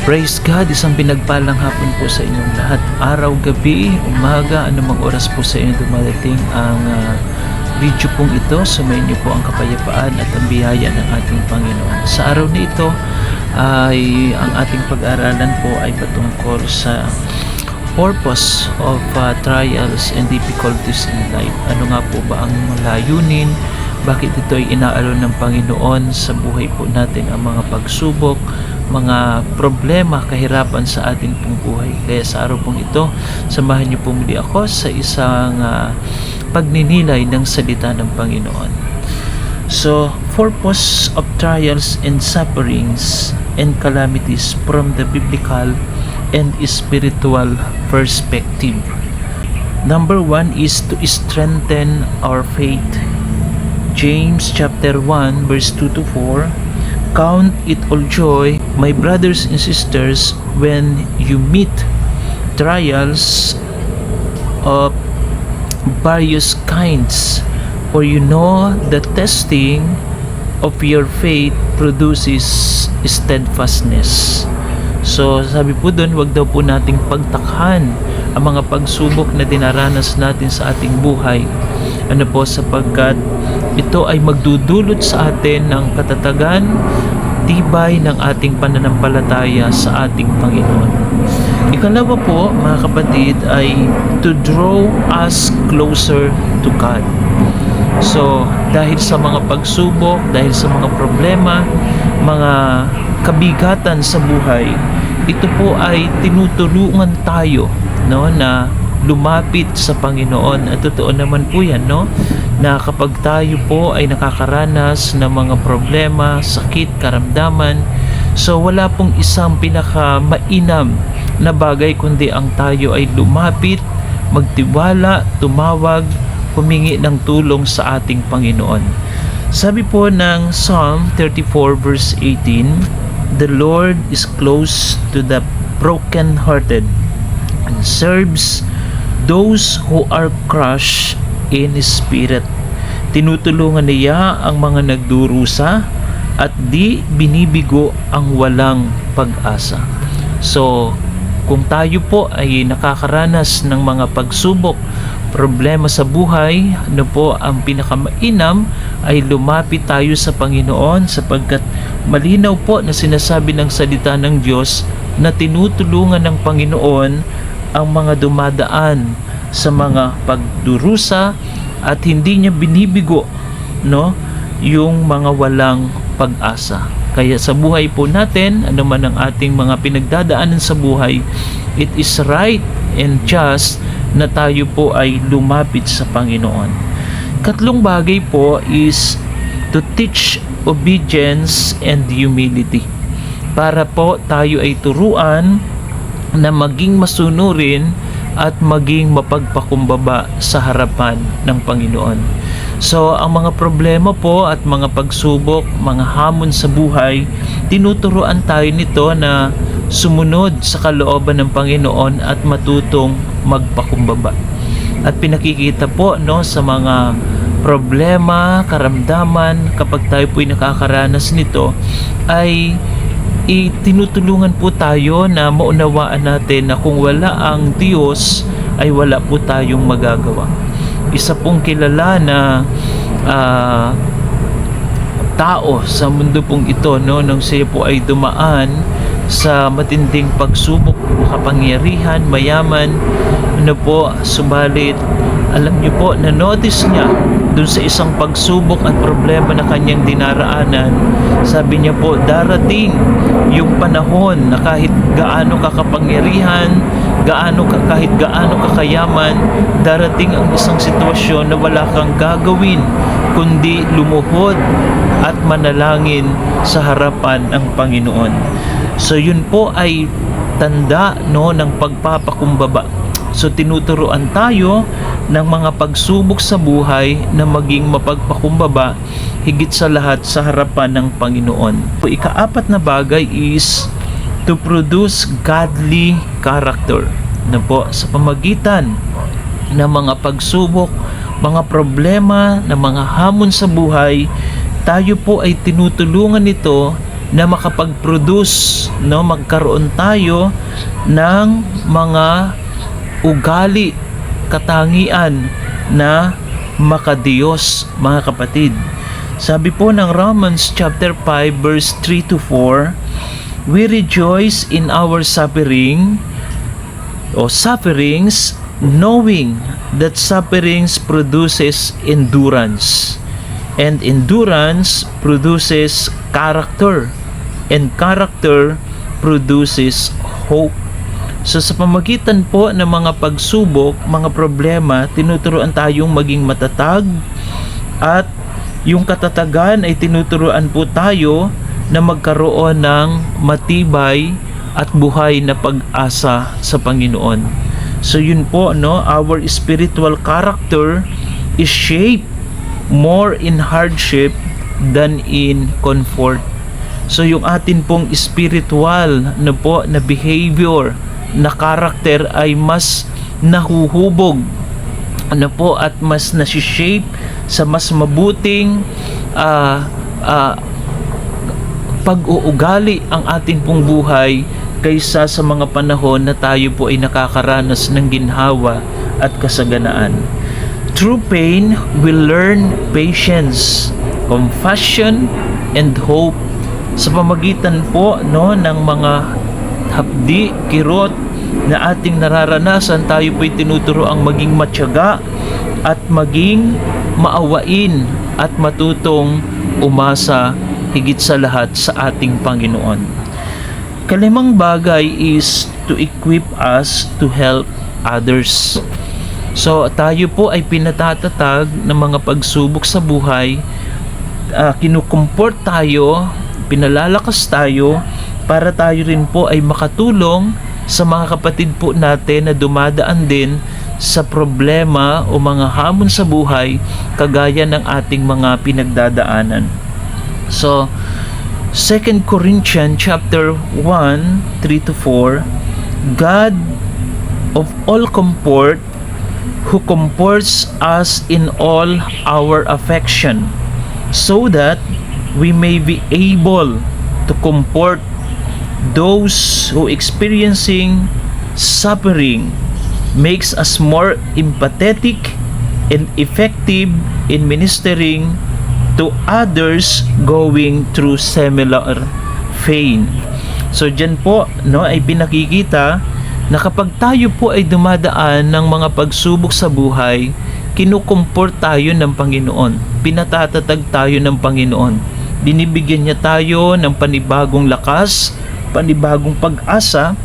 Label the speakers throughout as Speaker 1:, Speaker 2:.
Speaker 1: Praise God, isang pinagpalang hapon po sa inyong lahat. Araw, gabi, umaga, anumang oras po sa inyo dumadating ang video pong ito. Sumayin niyo po ang kapayapaan at ang biyaya ng ating Panginoon. Sa araw na ito ay ang ating pag-aaralan po ay patungkol sa purpose of trials and difficulties in life. Ano nga po ba ang layunin? Bakit ito ay inaalon ng Panginoon sa buhay po natin, ang mga pagsubok, mga problema, kahirapan sa ating pong buhay. Kaya sa araw pong ito, samahan niyo po muli ako sa isang pagninilay ng salita ng Panginoon. So, purpose of trials and sufferings and calamities from the biblical and spiritual perspective. Number 1 is to strengthen our faith. James chapter 1 verse 2 to 4, count it all joy, my brothers and sisters, when you meet trials of various kinds, for you know the testing of your faith produces steadfastness. So sabi po doon, wag daw po nating pagtakhan ang mga pagsubok na dinaranas natin sa ating buhay. Ano po, sapagkat ito ay magdudulot sa atin ng katatagan, tibay ng ating pananampalataya sa ating Panginoon. Ikalawa po, mga kapatid, ay to draw us closer to God. So, dahil sa mga pagsubok, dahil sa mga problema, mga kabigatan sa buhay, ito po ay tinutulungan tayo, no, na lumapit sa Panginoon. At totoo naman po yan, no, na kapag tayo po ay nakakaranas ng mga problema, sakit, karamdaman, so wala pong isang pinakamainam na bagay kundi ang tayo ay lumapit, magtiwala, tumawag, humingi ng tulong sa ating Panginoon. Sabi po ng Psalm 34 verse 18, the Lord is close to the broken-hearted and serves those who are crushed in spirit. Tinutulungan niya ang mga nagdurusa at di binibigo ang walang pag-asa. So, kung tayo po ay nakakaranas ng mga pagsubok, problema sa buhay, ano po ang pinakamainam ay lumapit tayo sa Panginoon, sapagkat malinaw po na sinasabi ng salita ng Diyos na tinutulungan ng Panginoon ang mga dumadaan sa mga pagdurusa at hindi niya binibigo, no, yung mga walang pag-asa. Kaya sa buhay po natin, ano man ang ating mga pinagdadaanan sa buhay, it is right and just na tayo po ay lumapit sa Panginoon. Katlong bagay po is to teach obedience and humility. Para po tayo ay turuan na maging masunurin at maging mapagpakumbaba sa harapan ng Panginoon. So, ang mga problema po at mga pagsubok, mga hamon sa buhay, tinuturuan tayo nito na sumunod sa kalooban ng Panginoon at matutong magpakumbaba. At pinakikita po, no, sa mga problema, karamdaman, kapag tayo po'y nakakaranas nito, ay tinutulungan po tayo na maunawaan natin na kung wala ang Diyos ay wala po tayong magagawa. Isa pong kilala na tao sa mundo pong ito, no, nung siya po ay dumaan sa matinding pagsubok, makapangyarihan, mayaman, ano po, subalit alam niyo po, na-notice niya dun sa isang pagsubok at problema na kanyang dinaraanan, sabi niya po, darating yung panahon na kahit gaano kakapangyarihan, kahit gaano kakayaman, darating ang isang sitwasyon na wala kang gagawin kundi lumuhod at manalangin sa harapan ng Panginoon. So yun po ay tanda, no, ng pagpapakumbaba. So tinuturuan tayo ng mga pagsubok sa buhay na maging mapagpakumbaba, higit sa lahat sa harapan ng Panginoon. So, ikaapat na bagay is to produce godly character. Na po, sa pamagitan ng mga pagsubok, mga problema, ng mga hamon sa buhay, tayo po ay tinutulungan nito na makapag-produce, no, magkaroon tayo ng mga ugali, katangian na makadiyos, mga kapatid. Sabi po ng Romans chapter 5 verse 3 to 4, we rejoice in our sufferings, knowing that sufferings produces endurance, and endurance produces character, and character produces hope. So sa pamagitan po ng mga pagsubok, mga problema, tinuturuan tayong maging matatag, at yung katatagan ay tinuturuan po tayo na magkaroon ng matibay at buhay na pag-asa sa Panginoon. So yun po, no, our spiritual character is shaped more in hardship than in comfort. So yung atin pong spiritual na po na behavior, na karakter ay mas nahuhubog ano po, at mas nasi-shape sa mas mabuting pag-uugali ang atin pong buhay kaysa sa mga panahon na tayo po ay nakakaranas ng ginhawa at kasaganaan. Through pain, we learn patience, compassion, and hope. Sa pamagitan po, no, ng mga hapdi, kirot na ating nararanasan, tayo po'y tinuturoang maging matyaga at maging maawain at matutong umasa higit sa lahat sa ating Panginoon. Kalimang bagay is to equip us to help others. So tayo po ay pinatatatag ng mga pagsubok sa buhay, kinukumport tayo, pinalalakas tayo para tayo rin po ay makatulong sa mga kapatid po natin na dumadaan din sa problema o mga hamon sa buhay kagaya ng ating mga pinagdadaanan. So 2 Corinthians chapter 1, 3 to 4, God of all comfort, who comforts us in all our affection, so that we may be able to comfort those who experiencing suffering, makes us more empathetic and effective in ministering to others going through similar pain. So dyan po, no, ay pinakikita na kapag tayo po ay dumadaan ng mga pagsubok sa buhay, kinukumport tayo ng Panginoon, pinatatatag tayo ng Panginoon, binibigyan niya tayo ng panibagong lakas, panibagong pag-asa,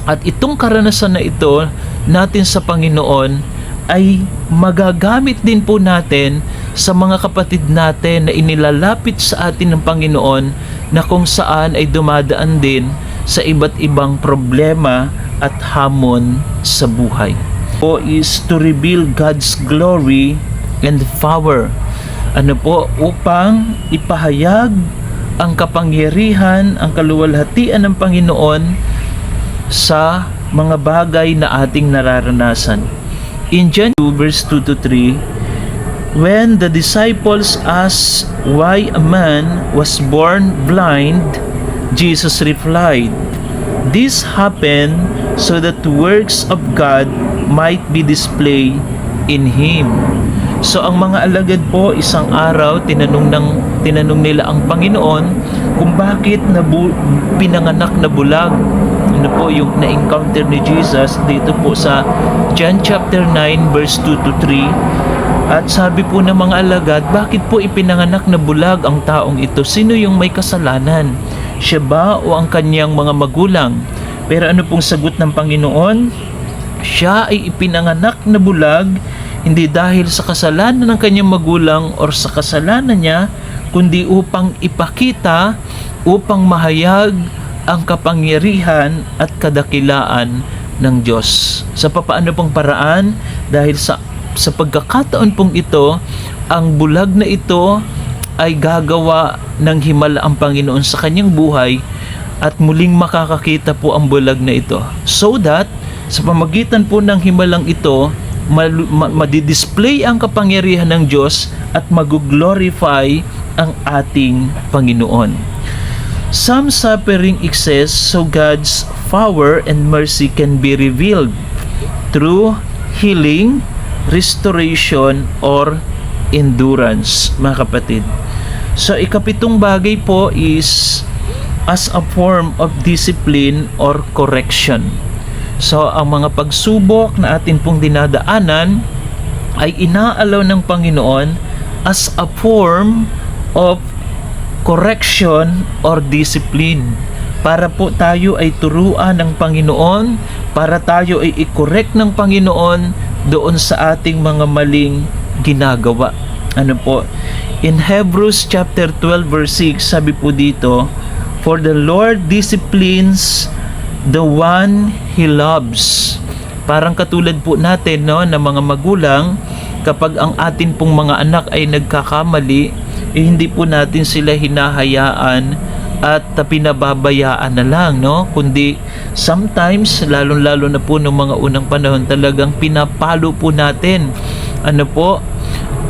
Speaker 1: at itong karanasan na ito natin sa Panginoon ay magagamit din po natin sa mga kapatid natin na inilalapit sa atin ng Panginoon, na kung saan ay dumadaan din sa iba't ibang problema at hamon sa buhay. O is to reveal God's glory and power. Ano po, upang ipahayag ang kapangyarihan, ang kaluwalhatian ng Panginoon sa mga bagay na ating nararanasan. In John 2 verse 2 to 3, when the disciples asked why a man was born blind, Jesus replied, "This happened so that the works of God might be displayed in him." So ang mga alagad po, isang araw tinanong nila ang Panginoon kung bakit pinanganak na bulag. Ano po yung na-encounter ni Jesus dito po sa John chapter 9 verse 2 to 3. At sabi po ng mga alagad, bakit po ipinanganak na bulag ang taong ito? Sino yung may kasalanan? Siya ba o ang kanyang mga magulang? Pero ano pong sagot ng Panginoon? Siya ay ipinanganak na bulag hindi dahil sa kasalanan ng kanyang magulang o sa kasalanan niya, kundi upang ipakita, upang mahayag ang kapangyarihan at kadakilaan ng Diyos. Sa papaano pong paraan? Dahil sa pagkakataon pong ito, ang bulag na ito ay gagawa ng himala ang Panginoon sa kanyang buhay, at muling makakakita po ang bulag na ito, so that sa pamagitan po ng himalang ito, madidisplay ang kapangyarihan ng Diyos at mag-glorify ang ating Panginoon. Some suffering exists so God's power and mercy can be revealed through healing, restoration, or endurance, mga kapatid. So, ikapitong bagay po is as a form of discipline or correction. So, ang mga pagsubok na atin pong dinadaanan ay inaalaw ng Panginoon as a form of correction or discipline para po tayo ay turuan ng Panginoon, para tayo ay i-correct ng Panginoon doon sa ating mga maling ginagawa. Ano po? In Hebrews chapter 12 verse 6, sabi po dito, "For the Lord disciplines the one He loves." Parang katulad po natin, no, na mga magulang, kapag ang atin pong mga anak ay nagkakamali, hindi po natin sila hinahayaan at pinababayaan na lang, no? Kundi sometimes, lalong-lalo na po ng mga unang panahon, talagang pinapalo po natin. Ano po?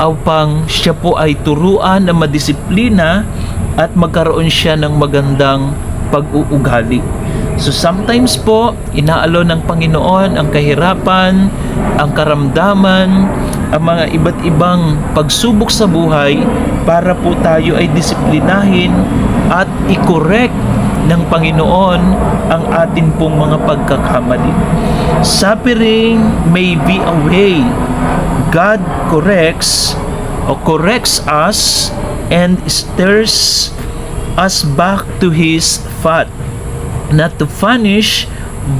Speaker 1: Upang siya po ay turuan na madisiplina at magkaroon siya ng magandang pag-uugali. So sometimes po, inaalaw ng Panginoon ang kahirapan, ang karamdaman, ang mga iba't ibang pagsubok sa buhay para po tayo ay disiplinahin at i-correct ng Panginoon ang atin pong mga pagkakamali. Suffering may be a way God corrects us and stirs us back to His path, not to punish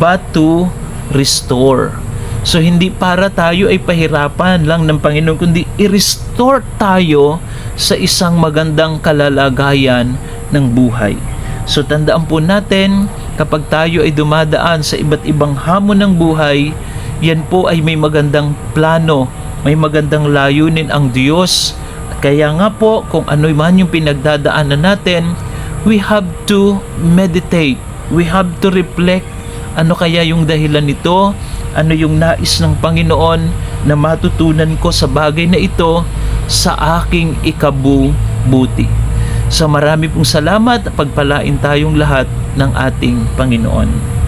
Speaker 1: but to restore. So hindi para tayo ay pahirapan lang ng Panginoon, kundi i-restore tayo sa isang magandang kalalagayan ng buhay. So tandaan po natin, kapag tayo ay dumadaan sa iba't ibang hamon ng buhay, yan po ay may magandang plano, may magandang layunin ang Diyos. Kaya nga po, kung ano man yung pinagdadaanan natin, we have to meditate, we have to reflect, ano kaya yung dahilan nito, ano yung nais ng Panginoon na matutunan ko sa bagay na ito sa aking ikabubuti. So marami pong salamat, pagpalain tayong lahat ng ating Panginoon.